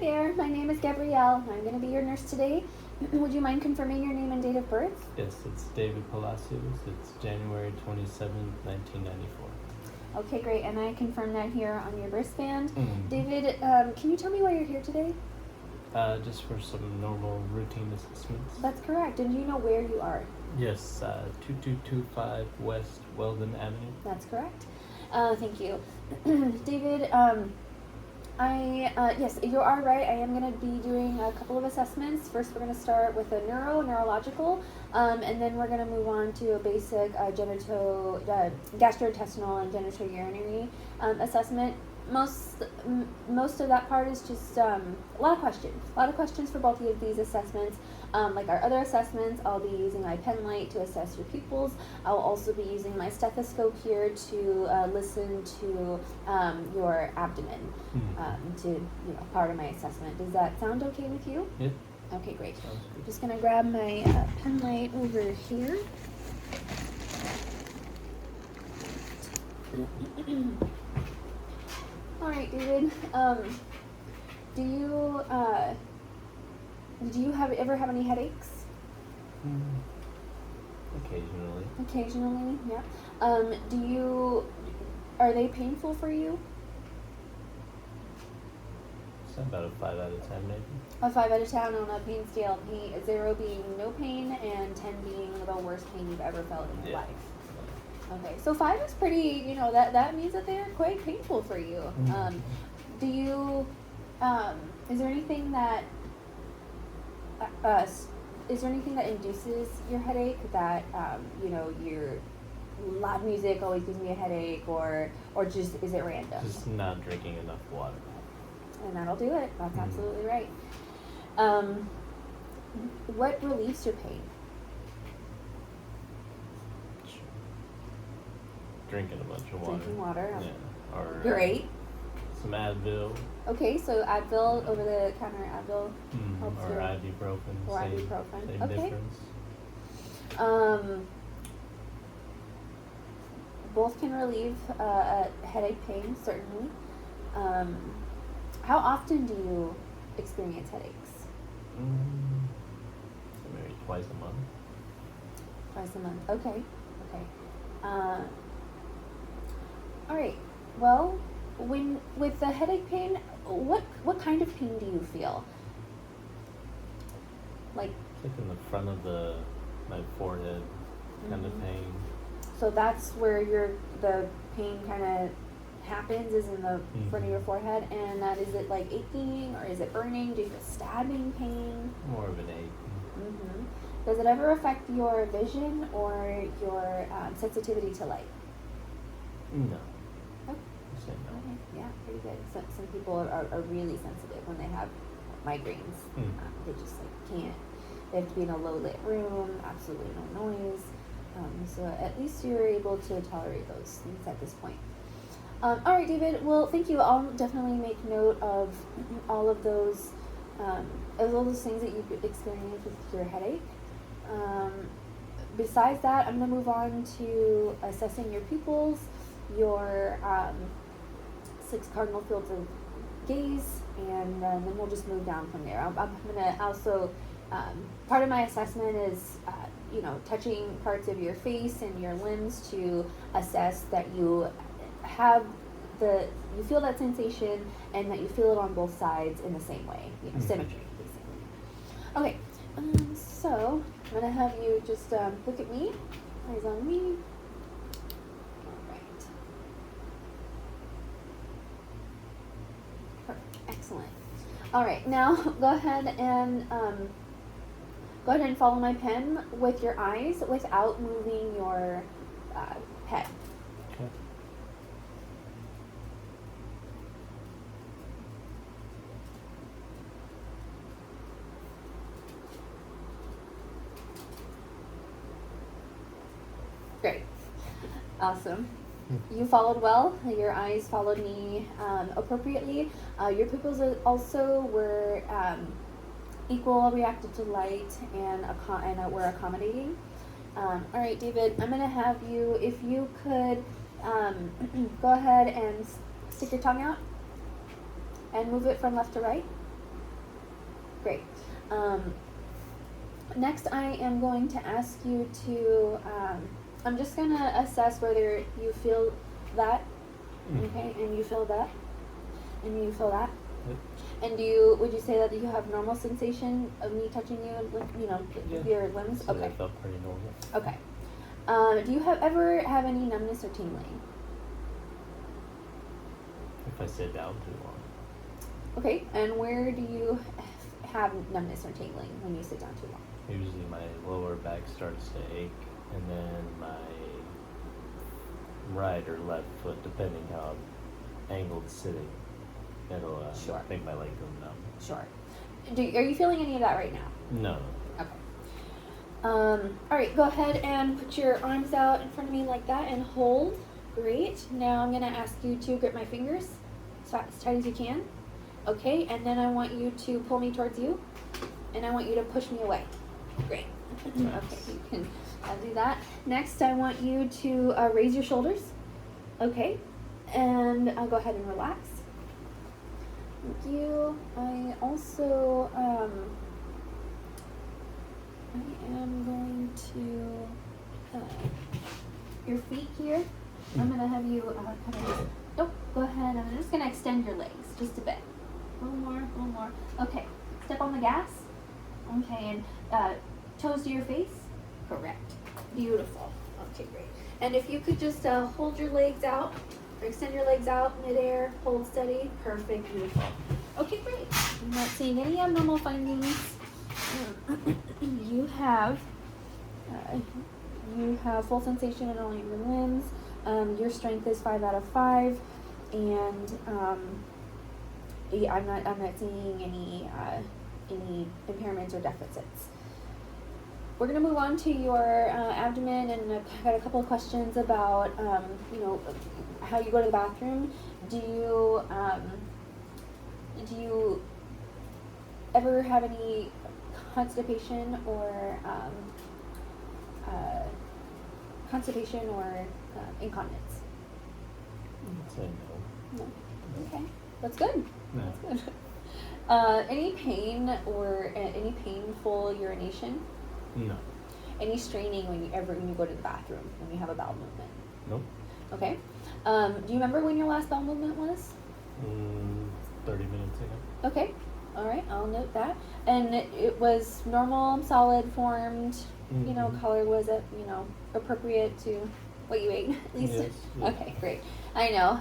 there, my name is Gabrielle. I'm going to be your nurse today. Would you mind confirming your name and date of birth? Yes, it's David Palacios. It's January 27th, 1994. Okay, great. And I confirm that here on your wristband. Mm. David, can you tell me why you're here today? Just for some normal routine assessments. That's correct. And do you know where you are? Yes, 2225 West Weldon Avenue. That's correct. Thank you. David, yes, you are right. I am going to be doing a couple of assessments. First, we're going to start with a neurological, and then we're going to move on to a basic gastrointestinal and genitourinary assessment. Most of that part is just a lot of questions for both of these assessments. Like our other assessments, I'll be using my pen light to assess your pupils. I'll also be using my stethoscope here to listen to your abdomen, to part of my assessment. Does that sound okay with you? Yeah. Okay, great. Sounds good. I'm just gonna grab my pen light over here. All right, David. Do you ever have any headaches? Occasionally. Occasionally, yeah. Are they painful for you? It's about a 5 out of 10, maybe. A 5 out of 10 on a pain scale. 0 being no pain and 10 being the worst pain you've ever felt in your life. Okay, so 5 is pretty. That means that they are quite painful for you. Mm-hmm. Is there anything that induces your headache? That your loud music always gives me a headache, or just is it random? Just not drinking enough water. And that'll do it. That's absolutely right. What relieves your pain? Drinking a bunch of water. Drinking water. Yeah. Or great. Some Advil. Okay, so Advil, over-the-counter Advil helps Or ibuprofen. Or ibuprofen. Same Okay. difference. Both can relieve headache pain, certainly. How often do you experience headaches? Maybe twice a month. Twice a month. Okay. All right. Well, with the headache pain, what kind of pain do you feel? Like in the front of my forehead, kind of pain. So that's where the pain kind of happens, is in the front of your forehead, and is it like aching, or is it burning? Do you feel stabbing pain? More of an ache. Does it ever affect your vision or your sensitivity to light? No. Oh. Say no. Okay. Yeah, pretty good. Some people are really sensitive when they have migraines. They just can't. They have to be in a low lit room, absolutely no noise. So at least you're able to tolerate those things at this point. All right, David. Well, thank you. I'll definitely make note of all of those things that you experience with your headache. Besides that, I'm going to move on to assessing your pupils, your 6 cardinal fields of gaze, and then we'll just move down from there. I'm going to also, part of my assessment is, touching parts of your face and your limbs to assess that you feel that sensation and that you feel it on both sides in the same way, symmetry, basically. Okay, so I'm going to have you just look at me, eyes on me. All right. Perfect. Excellent. All right, now go ahead and follow my pen with your eyes without moving your head. Okay. Great. Awesome. You followed well. Your eyes followed me appropriately. Your pupils also were equal, reactive to light, and were accommodating. All right, David, I'm going to have you, if you could go ahead and stick your tongue out and move it from left to right. great. Next, I am going to ask you to, I'm just going to assess whether you feel that, okay, and you feel that, and you feel that. Yep. And would you say that you have normal sensation of me touching you, Yeah. your limbs? So Okay. that felt pretty normal. Okay. Do you ever have any numbness or tingling? If I sit down too long. Okay, and where do you have numbness or tingling when you sit down too long? Usually my lower back starts to ache, and then my right or left foot, depending how I'm angled sitting, it'll Sure. make my leg go numb. Sure. Are you feeling any of that right now? No. Okay. All right, go ahead and put your arms out in front of me like that and hold. Great. Now I'm going to ask you to grip my fingers as tight as you can. Okay, and then I want you to pull me towards you, and I want you to push me away. Great. Nice. Okay, you can do that. Next, I want you to raise your shoulders. Okay, and I'll go ahead and relax. Thank you. I also, I am going to, your feet here, I'm going to have you kind of just, oh, go ahead. I'm just going to extend your legs just a bit. A little more. Okay, step on the gas. Okay, and toes to your face. Correct. Beautiful. Okay, great. And if you could just hold your legs out, or extend your legs out midair, hold steady. Perfect. Beautiful. Okay, great. I'm not seeing any abnormal findings. You have full sensation in all your limbs. Your strength is 5 out of 5, and I'm not seeing any impairments or deficits. We're going to move on to your abdomen, and I've got a couple of questions about how you go to the bathroom. Do you ever have any constipation or incontinence? I'd say no. No. Okay, that's good. No. That's good. Any pain or any painful urination? No. Any straining when you go to the bathroom when you have a bowel movement? Nope. Okay. Do you remember when your last bowel movement was? 30 minutes ago. Okay. All right. I'll note that. And it was normal, solid, formed. Mhm. Color was it? Appropriate to what you ate at least. Yes, yes. Okay. Great. I know.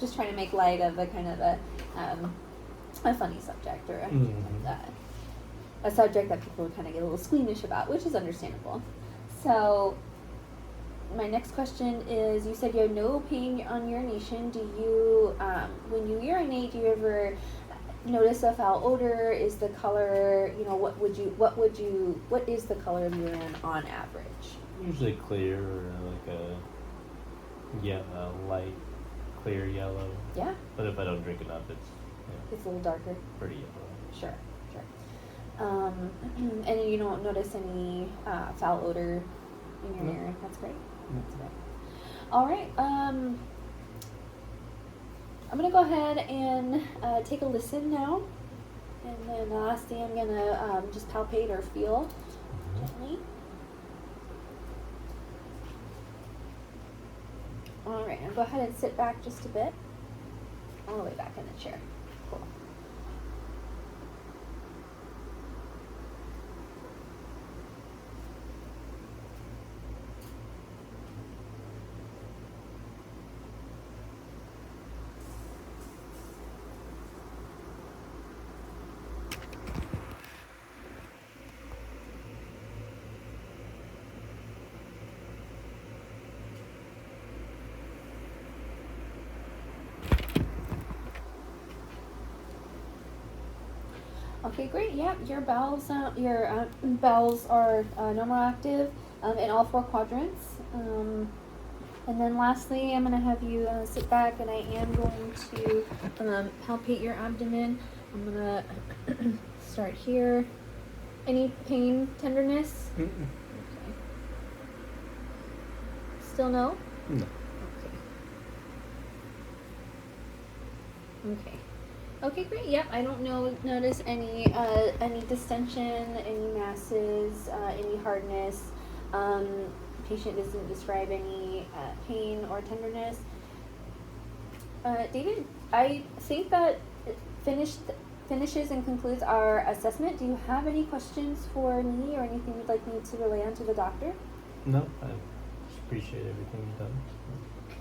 Just trying to make light of a kind of a funny subject or a subject that people kind of get a little squeamish about, which is understandable. So, my next question is, you said you have no pain on urination. Do you, when you urinate, do you ever notice a foul odor? Is the color, what is the color of urine on average? Usually clear or like a light clear yellow. Yeah? But if I don't drink enough, it's It's a little darker. pretty yellow. Sure. And you don't notice any foul odor in your No. urine. That's great. No. That's great. All right. I'm gonna go ahead and take a listen now, and then lastly, I'm gonna just palpate or feel gently. All right. I'll go ahead and sit back just a bit, all the way back in the chair. Cool. Okay, great. Yeah, your bowels are normal active in all 4 quadrants. And then lastly, I'm going to have you sit back, and I am going to palpate your abdomen. I'm going to start here. Any pain, tenderness? Mm-mm. Okay. Still no? No. Okay. Okay, great. Yeah, I don't notice any distension, any masses, any hardness. Patient doesn't describe any pain or tenderness. David, I think that it finishes and concludes our assessment. Do you have any questions for me or anything you'd like me to relay on to the doctor? No, I just appreciate everything you've done.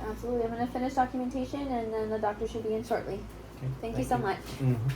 Absolutely. I'm going to finish documentation and then the doctor should be in shortly. Okay, Thank you so much. Mm-hmm.